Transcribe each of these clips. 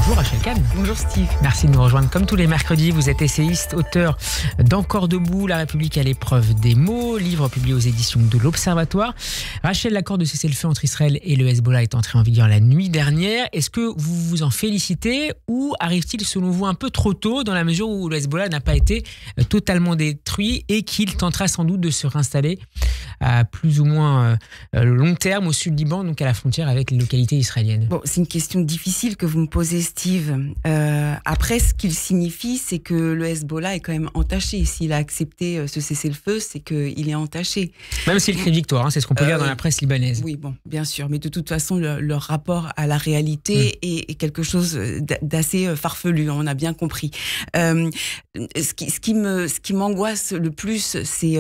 Bonjour Rachel Kahn. Bonjour Steve. Merci de nous rejoindre comme tous les mercredis. Vous êtes essayiste, auteur d'Encore debout, La République à l'épreuve des mots, livre publié aux éditions de l'Observatoire. Rachel, l'accord de cessez-le-feu entre Israël et le Hezbollah est entré en vigueur la nuit dernière. Est-ce que vous vous en félicitez ou arrive-t-il selon vous un peu trop tôt dans la mesure où le Hezbollah n'a pas été totalement détruit et qu'il tentera sans doute de se réinstaller à plus ou moins long terme au sud Liban, donc à la frontière avec les localités israéliennes? Bon, c'est une question difficile que vous me posez, Steve. Après, ce qu'il signifie, c'est que le Hezbollah est quand même entaché. S'il a accepté ce cessez-le-feu, c'est qu'il est entaché. Même s'il crie victoire, hein, c'est ce qu'on peut lire dans la presse libanaise. Oui, bon, bien sûr. Mais de toute façon, leur rapport à la réalité est quelque chose d'assez farfelu. On a bien compris. Ce qui m'angoisse le plus, c'est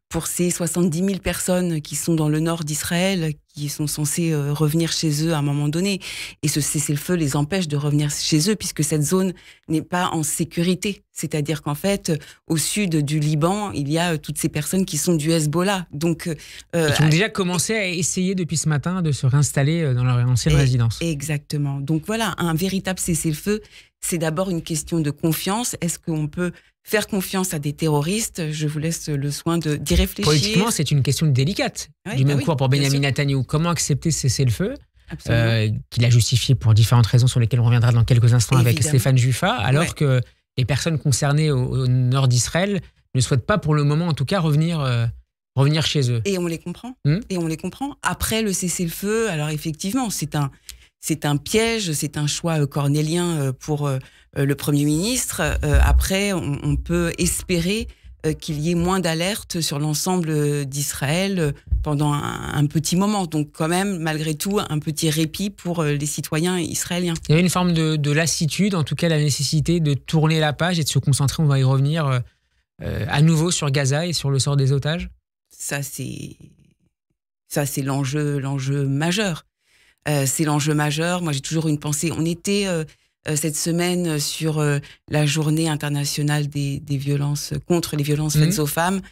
pour ces 70 000 personnes qui sont dans le nord d'Israël, qui sont censées revenir chez eux à un moment donné. Et ce cessez-le-feu les empêche de revenir chez eux, puisque cette zone n'est pas en sécurité. C'est-à-dire qu'en fait, au sud du Liban, il y a toutes ces personnes qui sont du Hezbollah. Donc, et qui ont déjà commencé à essayer depuis ce matin de se réinstaller dans leur ancienne résidence. Exactement. Donc voilà, un véritable cessez-le-feu, c'est d'abord une question de confiance. Est-ce qu'on peut faire confiance à des terroristes? Je vous laisse le soin d'y réfléchir. Politiquement, c'est une question délicate. Du même coup, pour Benyamin Netanyahou, comment accepter ce cessez-le-feu qu'il a justifié pour différentes raisons sur lesquelles on reviendra dans quelques instants avec Stéphane Juffa, alors que les personnes concernées au nord d'Israël ne souhaitent pas pour le moment, en tout cas, revenir chez eux. Et on les comprend. Et on les comprend. Après le cessez-le-feu, alors effectivement, c'est un piège, c'est un choix cornélien pour le Premier ministre. Après, on peut espérer qu'il y ait moins d'alerte sur l'ensemble d'Israël pendant un petit moment. Donc quand même, malgré tout, un petit répit pour les citoyens israéliens. Il y a une forme de lassitude, en tout cas la nécessité de tourner la page et de se concentrer, on va y revenir, à nouveau sur Gaza et sur le sort des otages. Ça, c'est l'enjeu majeur. C'est l'enjeu majeur. Moi, j'ai toujours une pensée. On était cette semaine sur la journée internationale des violences contre les violences faites aux femmes.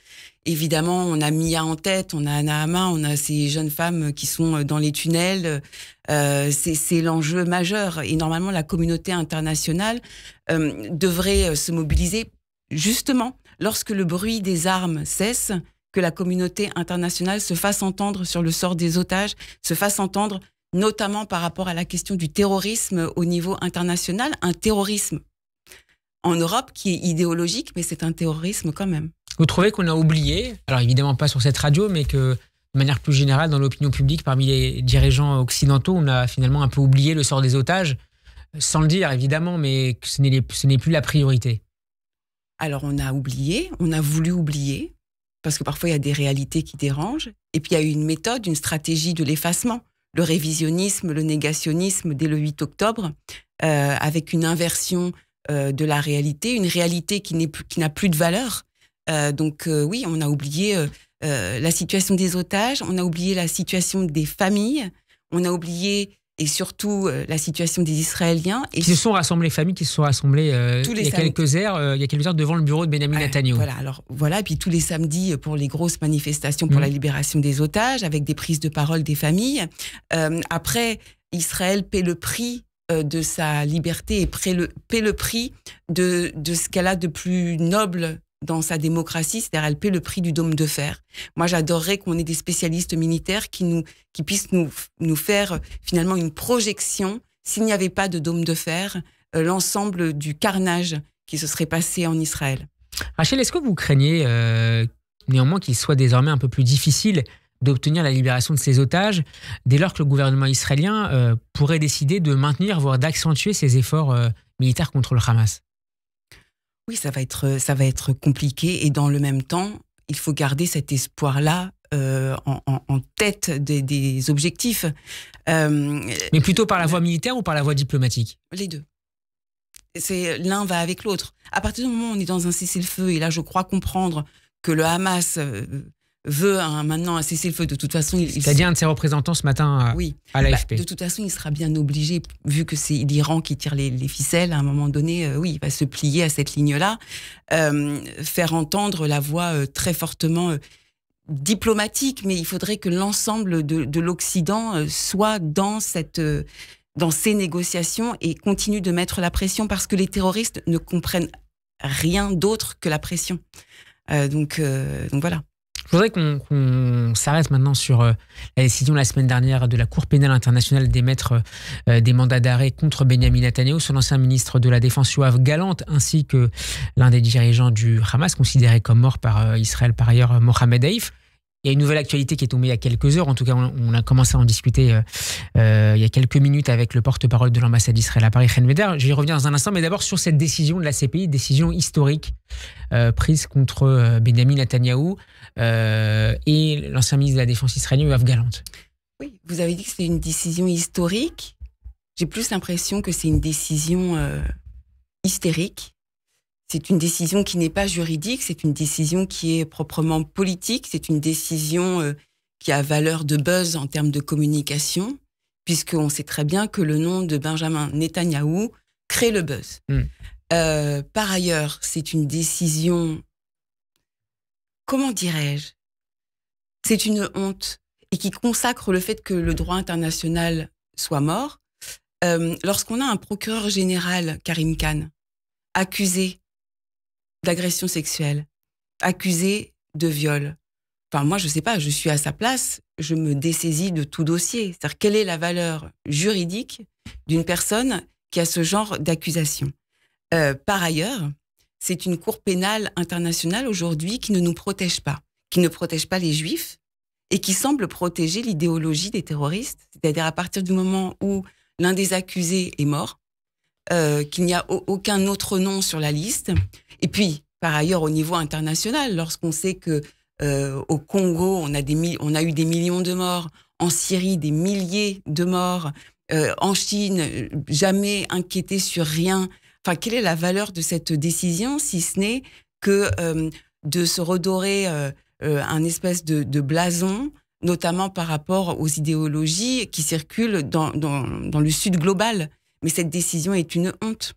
Évidemment, on a Mia en tête, on a Anna Hama, on a ces jeunes femmes qui sont dans les tunnels. C'est l'enjeu majeur. Et normalement, la communauté internationale devrait se mobiliser justement lorsque le bruit des armes cesse, que la communauté internationale se fasse entendre sur le sort des otages, se fasse entendre notamment par rapport à la question du terrorisme au niveau international. Un terrorisme en Europe qui est idéologique, mais c'est un terrorisme quand même. Vous trouvez qu'on a oublié, alors évidemment pas sur cette radio, mais que de manière plus générale, dans l'opinion publique, parmi les dirigeants occidentaux, on a finalement un peu oublié le sort des otages, sans le dire évidemment, mais que ce n'est plus la priorité? Alors on a oublié, on a voulu oublier, parce que parfois il y a des réalités qui dérangent, et puis il y a eu une méthode, une stratégie de l'effacement. Le révisionnisme, le négationnisme dès le 8 octobre, avec une inversion de la réalité, une réalité qui n'a plus de valeur. Donc oui, on a oublié la situation des otages, on a oublié la situation des familles, on a oublié et surtout la situation des Israéliens. Et qui se sont rassemblés, familles qui se sont rassemblées il y a quelques heures devant le bureau de Benyamin Netanyahou. Voilà, et puis tous les samedis pour les grosses manifestations pour la libération des otages, avec des prises de parole des familles. Après, Israël paie le prix de sa liberté et paie le prix de ce qu'elle a de plus noble dans sa démocratie, c'est-à-dire elle paie le prix du dôme de fer. Moi, j'adorerais qu'on ait des spécialistes militaires qui puissent nous faire finalement une projection, s'il n'y avait pas de dôme de fer, l'ensemble du carnage qui se serait passé en Israël. Rachel, est-ce que vous craignez néanmoins qu'il soit désormais un peu plus difficile d'obtenir la libération de ces otages dès lors que le gouvernement israélien pourrait décider de maintenir, voire d'accentuer ses efforts militaires contre le Hamas? Oui, ça va être compliqué, et dans le même temps, il faut garder cet espoir-là en tête des objectifs. Mais plutôt par la voie militaire ou par la voie diplomatique? Les deux. L'un va avec l'autre. À partir du moment où on est dans un cessez-le-feu, et là je crois comprendre que le Hamas veut maintenant un cessez-le-feu, de toute façon... C'est dit un de ses représentants ce matin à l'AFP. De toute façon, il sera bien obligé, vu que c'est l'Iran qui tire les ficelles, à un moment donné, il va se plier à cette ligne-là, faire entendre la voix très fortement diplomatique, mais il faudrait que l'ensemble de l'Occident soit dans cette dans ces négociations et continue de mettre la pression parce que les terroristes ne comprennent rien d'autre que la pression. Donc voilà. Je voudrais qu'on s'arrête maintenant sur la décision la semaine dernière de la Cour pénale internationale d'émettre des mandats d'arrêt contre Benyamin Netanyahou, son ancien ministre de la Défense Yoav Gallant, ainsi que l'un des dirigeants du Hamas, considéré comme mort par Israël par ailleurs, Mohamed Haïf. Il y a une nouvelle actualité qui est tombée il y a quelques heures. En tout cas, on a commencé à en discuter il y a quelques minutes avec le porte-parole de l'ambassade d'Israël à Paris, Chen Veder. Je vais y revenir dans un instant, mais d'abord sur cette décision de la CPI, décision historique prise contre Benyamin Netanyahou et l'ancien ministre de la Défense israélien, Yoav Gallant. Oui, vous avez dit que c'est une décision historique. J'ai plus l'impression que c'est une décision hystérique. C'est une décision qui n'est pas juridique, c'est une décision qui est proprement politique, c'est une décision qui a valeur de buzz en termes de communication, puisqu'on sait très bien que le nom de Benjamin Netanyahou crée le buzz. Par ailleurs, c'est une décision, comment dirais-je, c'est une honte et qui consacre le fait que le droit international soit mort. Lorsqu'on a un procureur général, Karim Khan, accusé d'agression sexuelle, accusé de viol. Enfin, moi, je sais pas, je suis à sa place, je me dessaisis de tout dossier. C'est-à-dire, quelle est la valeur juridique d'une personne qui a ce genre d'accusation? Par ailleurs, c'est une cour pénale internationale aujourd'hui qui ne nous protège pas, qui ne protège pas les Juifs et qui semble protéger l'idéologie des terroristes. C'est-à-dire, à partir du moment où l'un des accusés est mort, qu'il n'y a aucun autre nom sur la liste. Et puis, par ailleurs, au niveau international, lorsqu'on sait que au Congo, on a eu des millions de morts, en Syrie, des milliers de morts, en Chine, jamais inquiété sur rien. Enfin, quelle est la valeur de cette décision, si ce n'est que de se redorer un espèce de blason, notamment par rapport aux idéologies qui circulent dans le Sud global. Mais cette décision est une honte.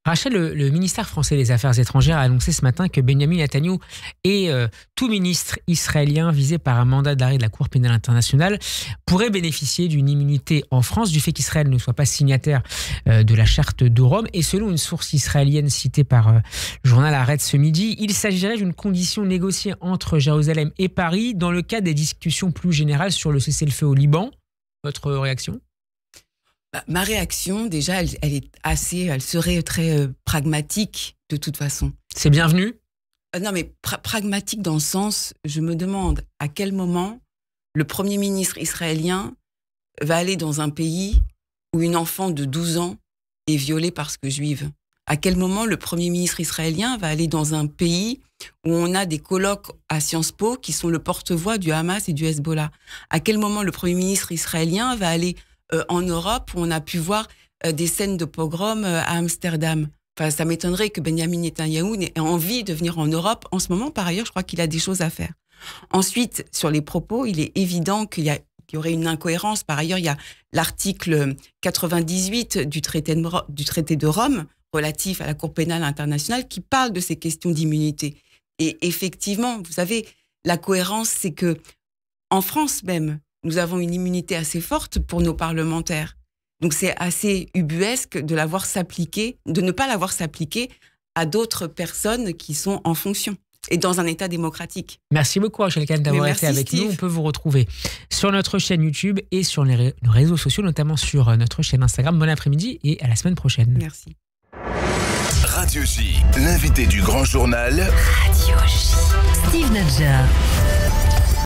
Rachel, le ministère français des Affaires étrangères a annoncé ce matin que Benyamin Netanyahou et tout ministre israélien visé par un mandat d'arrêt de la Cour pénale internationale pourrait bénéficier d'une immunité en France du fait qu'Israël ne soit pas signataire de la charte de Rome. Et selon une source israélienne citée par le journal Haaretz ce midi, il s'agirait d'une condition négociée entre Jérusalem et Paris dans le cadre des discussions plus générales sur le cessez-le-feu au Liban. Votre réaction ? Ma réaction, déjà, elle serait très pragmatique de toute façon. C'est bienvenu ? Non, mais pragmatique dans le sens, je me demande à quel moment le Premier ministre israélien va aller dans un pays où une enfant de 12 ans est violée parce que juive. À quel moment le Premier ministre israélien va aller dans un pays où on a des colloques à Sciences Po qui sont le porte-voix du Hamas et du Hezbollah. À quel moment le Premier ministre israélien va aller en Europe où on a pu voir des scènes de pogrom à Amsterdam. Enfin, ça m'étonnerait que Benyamin Netanyahou ait envie de venir en Europe. En ce moment, par ailleurs, je crois qu'il a des choses à faire. Ensuite, sur les propos, il est évident qu'il y aurait une incohérence. Par ailleurs, il y a l'article 98 du traité de Rome relatif à la Cour pénale internationale qui parle de ces questions d'immunité. Et effectivement, vous savez, la cohérence, c'est que en France même, nous avons une immunité assez forte pour nos parlementaires. Donc c'est assez ubuesque de ne pas l'avoir s'appliquer à d'autres personnes qui sont en fonction et dans un État démocratique. Merci beaucoup Rachel Kahn d'avoir été avec nous. On peut vous retrouver sur notre chaîne YouTube et sur les réseaux sociaux, notamment sur notre chaîne Instagram. Bon après-midi et à la semaine prochaine. Merci. Radio J, l'invité du grand journal. Radio J. Steve Nadjar.